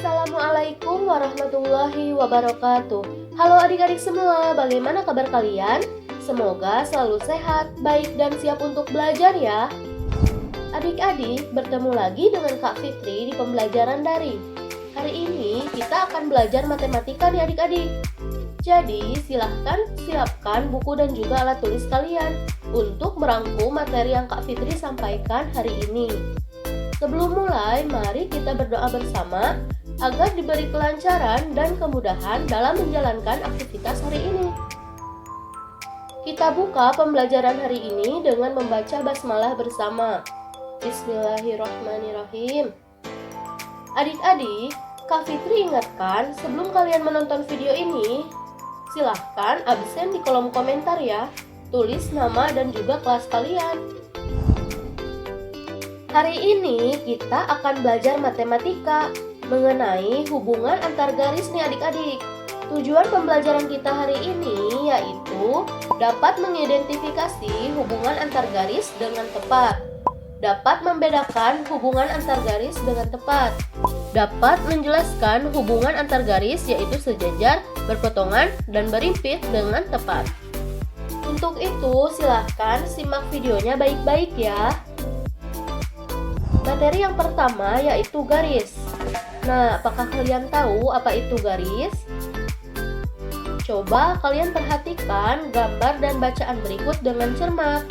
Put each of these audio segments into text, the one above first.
Assalamualaikum warahmatullahi wabarakatuh. Halo adik-adik semua, bagaimana kabar kalian? Semoga selalu sehat, baik dan siap untuk belajar ya. Adik-adik, bertemu lagi dengan Kak Fitri di pembelajaran daring. Hari ini kita akan belajar matematika nih adik-adik. Jadi silahkan siapkan buku dan juga alat tulis kalian untuk merangkum materi yang Kak Fitri sampaikan hari ini. Sebelum mulai, mari kita berdoa bersama agar diberi kelancaran dan kemudahan dalam menjalankan aktivitas hari ini. Kita buka pembelajaran hari ini dengan membaca basmalah bersama. Bismillahirrahmanirrahim. Adik-adik, Kak Fitri ingatkan sebelum kalian menonton video ini, silahkan absen di kolom komentar ya. Tulis nama dan juga kelas kalian. Hari ini kita akan belajar matematika mengenai hubungan antar garis nih adik-adik. Tujuan pembelajaran kita hari ini yaitu dapat mengidentifikasi hubungan antar garis dengan tepat, dapat membedakan hubungan antar garis dengan tepat, dapat menjelaskan hubungan antar garis yaitu sejajar, berpotongan, dan berimpit dengan tepat. Untuk itu silahkan simak videonya baik-baik ya. Materi yang pertama yaitu garis. Nah, apakah kalian tahu apa itu garis? Coba kalian perhatikan gambar dan bacaan berikut dengan cermat.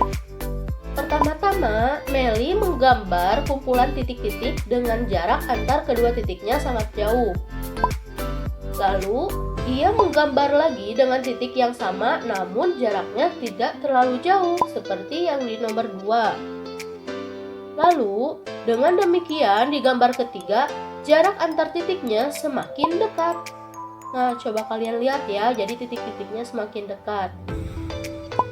Pertama-tama, Meli menggambar kumpulan titik-titik dengan jarak antar kedua titiknya sangat jauh. Lalu, ia menggambar lagi dengan titik yang sama namun jaraknya tidak terlalu jauh seperti yang di nomor 2. Lalu, dengan demikian di gambar ketiga, jarak antar titiknya semakin dekat. Nah, coba kalian lihat ya, jadi titik-titiknya semakin dekat.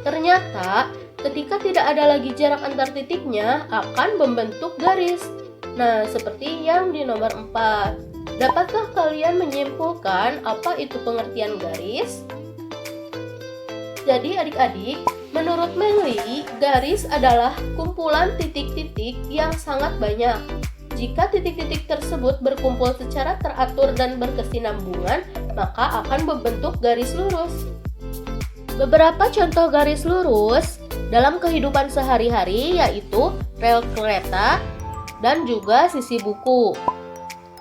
Ternyata, ketika tidak ada lagi jarak antar titiknya, akan membentuk garis. Nah, seperti yang di nomor 4. Dapatkah kalian menyimpulkan apa itu pengertian garis? Jadi adik-adik, menurut Meli, garis adalah kumpulan titik-titik yang sangat banyak. Jika titik-titik tersebut berkumpul secara teratur dan berkesinambungan, maka akan membentuk garis lurus. Beberapa contoh garis lurus dalam kehidupan sehari-hari yaitu rel kereta dan juga sisi buku.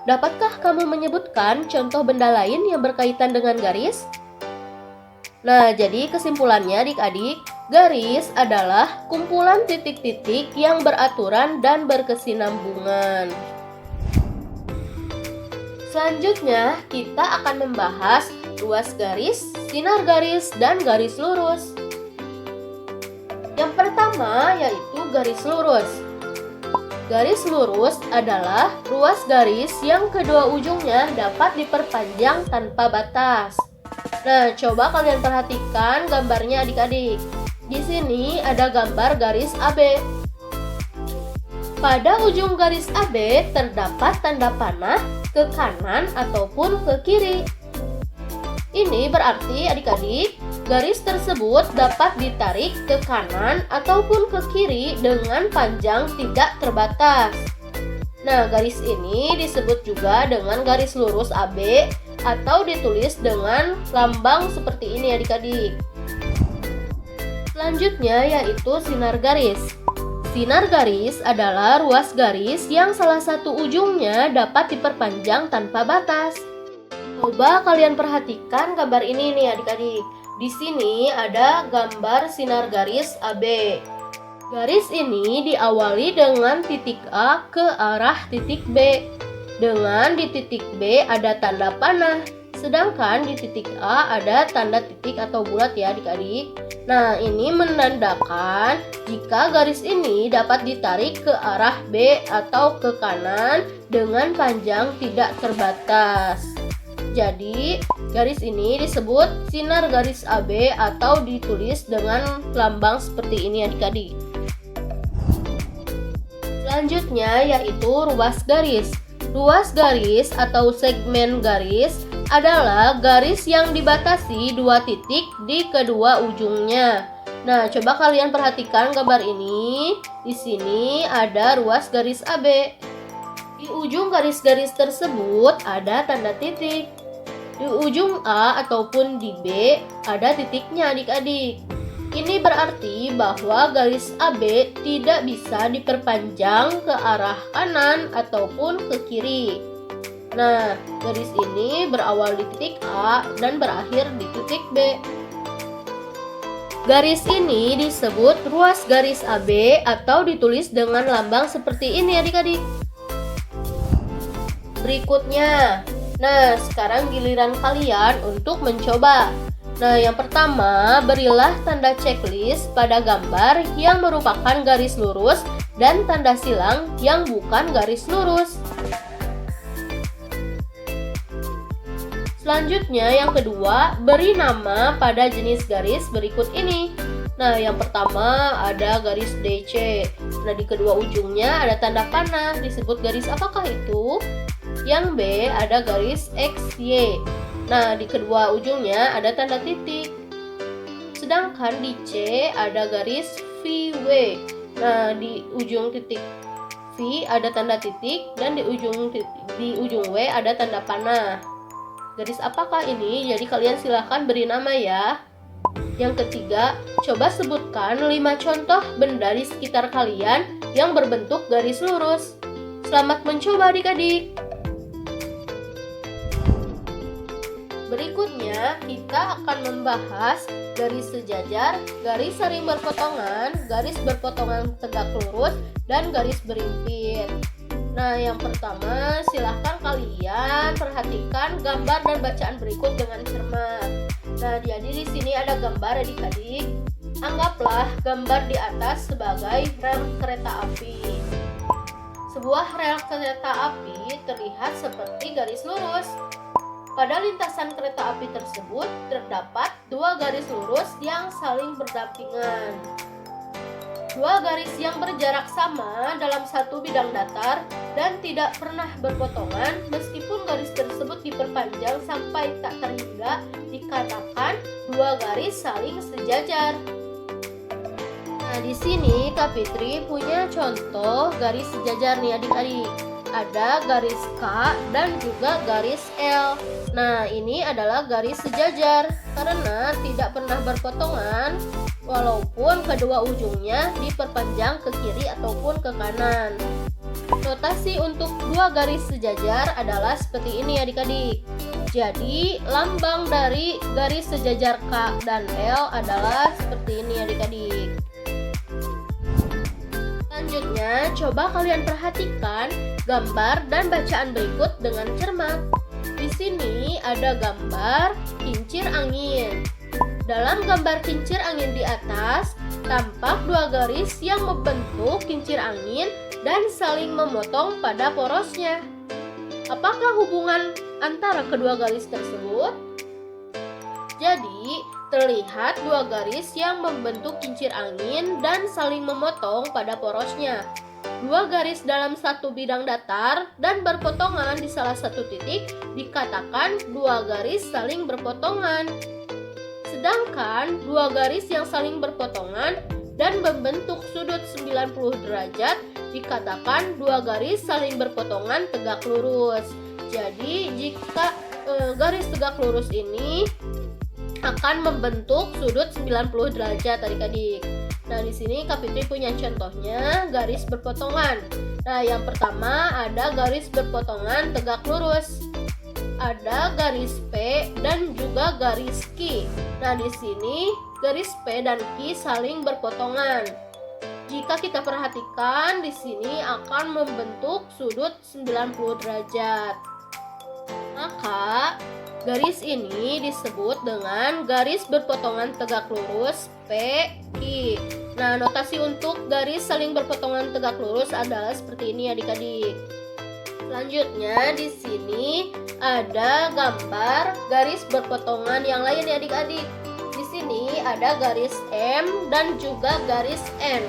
Dapatkah kamu menyebutkan contoh benda lain yang berkaitan dengan garis? Nah, jadi kesimpulannya adik-adik, garis adalah kumpulan titik-titik yang beraturan dan berkesinambungan. Selanjutnya, kita akan membahas ruas garis, sinar garis, dan garis lurus. Yang pertama yaitu garis lurus. Garis lurus adalah ruas garis yang kedua ujungnya dapat diperpanjang tanpa batas. Nah, coba kalian perhatikan gambarnya adik-adik. Di sini ada gambar garis AB. Pada ujung garis AB terdapat tanda panah ke kanan ataupun ke kiri. Ini berarti adik-adik, garis tersebut dapat ditarik ke kanan ataupun ke kiri dengan panjang tidak terbatas. Nah, garis ini disebut juga dengan garis lurus AB atau ditulis dengan lambang seperti ini adik-adik. Selanjutnya yaitu sinar garis. Sinar garis adalah ruas garis yang salah satu ujungnya dapat diperpanjang tanpa batas. Coba kalian perhatikan gambar ini nih adik-adik. Di sini ada gambar sinar garis AB. Garis ini diawali dengan titik A ke arah titik B. Dengan di titik B ada tanda panah, sedangkan di titik A ada tanda titik atau bulat ya adik-adik. Nah, ini menandakan jika garis ini dapat ditarik ke arah B atau ke kanan dengan panjang tidak terbatas. Jadi, garis ini disebut sinar garis AB atau ditulis dengan lambang seperti ini adik-adik. Selanjutnya yaitu ruas garis. Ruas garis atau segmen garis adalah garis yang dibatasi dua titik di kedua ujungnya. Nah, coba kalian perhatikan gambar ini. Di sini ada ruas garis AB. Di ujung garis-garis tersebut ada tanda titik. Di ujung A ataupun di B ada titiknya adik-adik. Ini berarti bahwa garis AB tidak bisa diperpanjang ke arah kanan ataupun ke kiri. Nah, garis ini berawal di titik A dan berakhir di titik B. Garis ini disebut ruas garis AB atau ditulis dengan lambang seperti ini adik-adik. Berikutnya, nah sekarang giliran kalian untuk mencoba. Nah, yang pertama, berilah tanda checklist pada gambar yang merupakan garis lurus dan tanda silang yang bukan garis lurus. Selanjutnya, yang kedua, beri nama pada jenis garis berikut ini. Nah, yang pertama ada garis DC. Nah, di kedua ujungnya ada tanda panah, disebut garis apakah itu? Yang B ada garis XY. Nah, di kedua ujungnya ada tanda titik. Sedangkan di C ada garis VW. Nah, di ujung titik V ada tanda titik dan di ujung W ada tanda panah. Garis apakah ini? Jadi kalian silahkan beri nama ya. Yang ketiga, coba sebutkan 5 contoh benda di sekitar kalian yang berbentuk garis lurus. Selamat mencoba adik-adik. Berikutnya, kita akan membahas garis sejajar, garis saling berpotongan, garis berpotongan tegak lurus, dan garis berimpit. Nah, yang pertama, silahkan kalian perhatikan gambar dan bacaan berikut dengan cermat. Nah, jadi di sini ada gambar adik-adik. Anggaplah gambar di atas sebagai rel kereta api. Sebuah rel kereta api terlihat seperti garis lurus. Pada lintasan kereta api tersebut terdapat 2 garis lurus yang saling berdampingan. 2 garis yang berjarak sama dalam satu bidang datar dan tidak pernah berpotongan meskipun garis tersebut diperpanjang sampai tak terhingga dikatakan 2 garis saling sejajar. Nah, di sini Kak Fitri punya contoh garis sejajar nih adik-adik. Ada garis K dan juga garis L. Nah, ini adalah garis sejajar karena tidak pernah berpotongan walaupun kedua ujungnya diperpanjang ke kiri ataupun ke kanan. Notasi untuk 2 garis sejajar adalah seperti ini adik-adik. Jadi, lambang dari garis sejajar K dan L adalah seperti ini adik-adik. Selanjutnya, coba kalian perhatikan gambar dan bacaan berikut dengan cermat. Di sini ada gambar kincir angin. Dalam gambar kincir angin di atas, tampak 2 garis yang membentuk kincir angin dan saling memotong pada porosnya. Apakah hubungan antara kedua garis tersebut? Jadi, terlihat 2 garis yang membentuk kincir angin dan saling memotong pada porosnya. 2 garis dalam satu bidang datar dan berpotongan di salah satu titik dikatakan 2 garis saling berpotongan. Sedangkan 2 garis yang saling berpotongan dan membentuk sudut 90 derajat dikatakan 2 garis saling berpotongan tegak lurus. Jadi jika garis tegak lurus ini akan membentuk sudut 90 derajat adik-adik. Nah, di sini Kak Fitri punya contohnya garis berpotongan. Nah, yang pertama ada garis berpotongan tegak lurus. Ada garis P dan juga garis Q. Nah, di sini garis P dan Q saling berpotongan. Jika kita perhatikan di sini akan membentuk sudut 90 derajat. Maka garis ini disebut dengan garis berpotongan tegak lurus PQ. Nah, notasi untuk garis saling berpotongan tegak lurus adalah seperti ini adik-adik. Selanjutnya di sini ada gambar garis berpotongan yang lain ya adik-adik. Di sini ada garis M dan juga garis N.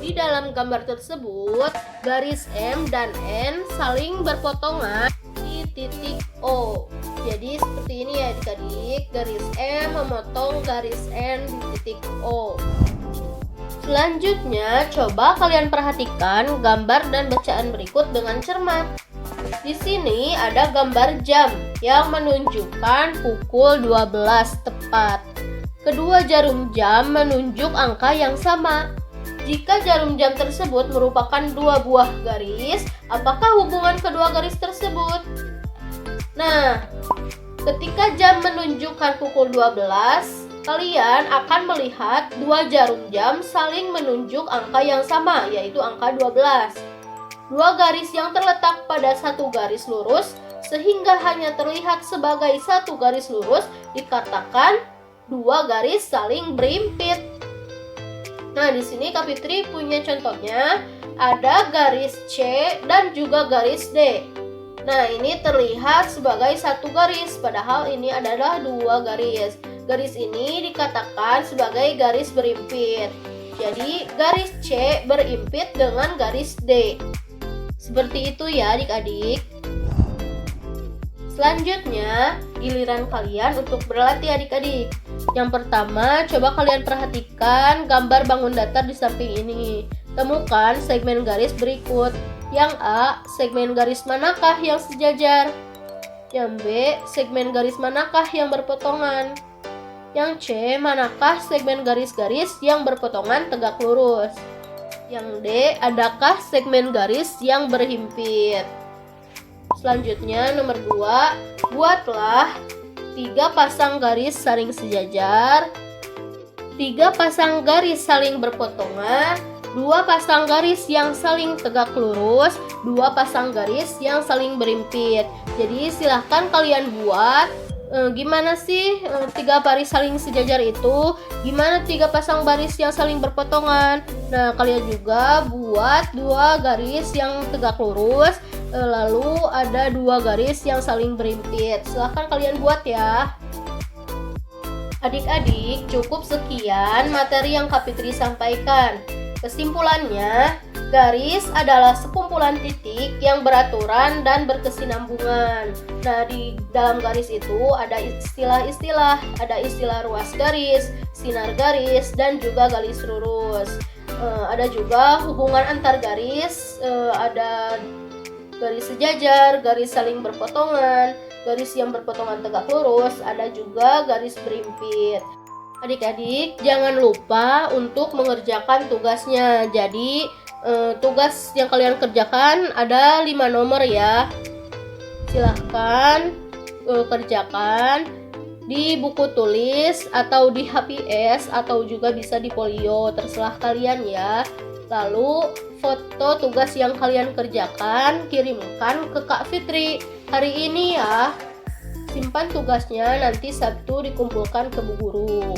Di dalam gambar tersebut, garis M dan N saling berpotongan di titik O. Jadi seperti ini ya adik-adik, garis M memotong garis N di titik O. Selanjutnya, coba kalian perhatikan gambar dan bacaan berikut dengan cermat. Di sini ada gambar jam yang menunjukkan pukul 12 tepat. Kedua jarum jam menunjuk angka yang sama. Jika jarum jam tersebut merupakan dua buah garis, apakah hubungan kedua garis tersebut? Nah, ketika jam menunjukkan pukul 12, kalian akan melihat dua jarum jam saling menunjuk angka yang sama, yaitu angka 12. Dua garis yang terletak pada satu garis lurus, sehingga hanya terlihat sebagai satu garis lurus, dikatakan dua garis saling berimpit. Nah, di sini Kak Fitri punya contohnya, ada garis C dan juga garis D. Nah, ini terlihat sebagai satu garis, padahal ini adalah dua garis. Garis ini dikatakan sebagai garis berimpit. Jadi, garis C berimpit dengan garis D. Seperti itu ya adik-adik. Selanjutnya, giliran kalian untuk berlatih adik-adik. Yang pertama, coba kalian perhatikan gambar bangun datar di samping ini. Temukan segmen garis berikut. Yang A, segmen garis manakah yang sejajar? Yang B, segmen garis manakah yang berpotongan? Yang C, manakah segmen garis-garis yang berpotongan tegak lurus? Yang D, adakah segmen garis yang berhimpit? Selanjutnya, nomor 2, buatlah 3 pasang garis saling sejajar, 3 pasang garis saling berpotongan, 2 pasang garis yang saling tegak lurus, 2 pasang garis yang saling berimpit. Jadi silahkan kalian buat gimana sih 3 baris saling sejajar itu, gimana 3 pasang baris yang saling berpotongan. Nah, kalian juga buat 2 garis yang tegak lurus, lalu ada 2 garis yang saling berimpit. Silahkan kalian buat ya. Adik-adik, cukup sekian materi yang Kak Fitri sampaikan. Kesimpulannya, garis adalah sekumpulan titik yang beraturan dan berkesinambungan. Nah, di dalam garis itu ada istilah-istilah, ada istilah ruas garis, sinar garis, dan juga garis lurus. Ada juga hubungan antar garis, ada garis sejajar, garis saling berpotongan, garis yang berpotongan tegak lurus, ada juga garis berimpit. Adik-adik, jangan lupa untuk mengerjakan tugasnya. Jadi, tugas yang kalian kerjakan ada 5 nomor ya. Silahkan kerjakan di buku tulis atau di HPS atau juga bisa di folio, terserah kalian ya. Lalu foto tugas yang kalian kerjakan kirimkan ke Kak Fitri hari ini ya. Simpan tugasnya, nanti Sabtu dikumpulkan ke Bu Guru.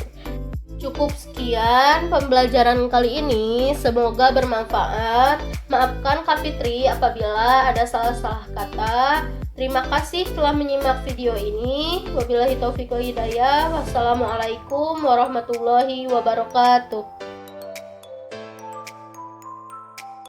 Cukup sekian pembelajaran kali ini, semoga bermanfaat. Maafkan Kak Fitri apabila ada salah-salah kata. Terima kasih telah menyimak video ini. Wabillahi taufiq wal hidayah. Wassalamualaikum warahmatullahi wabarakatuh.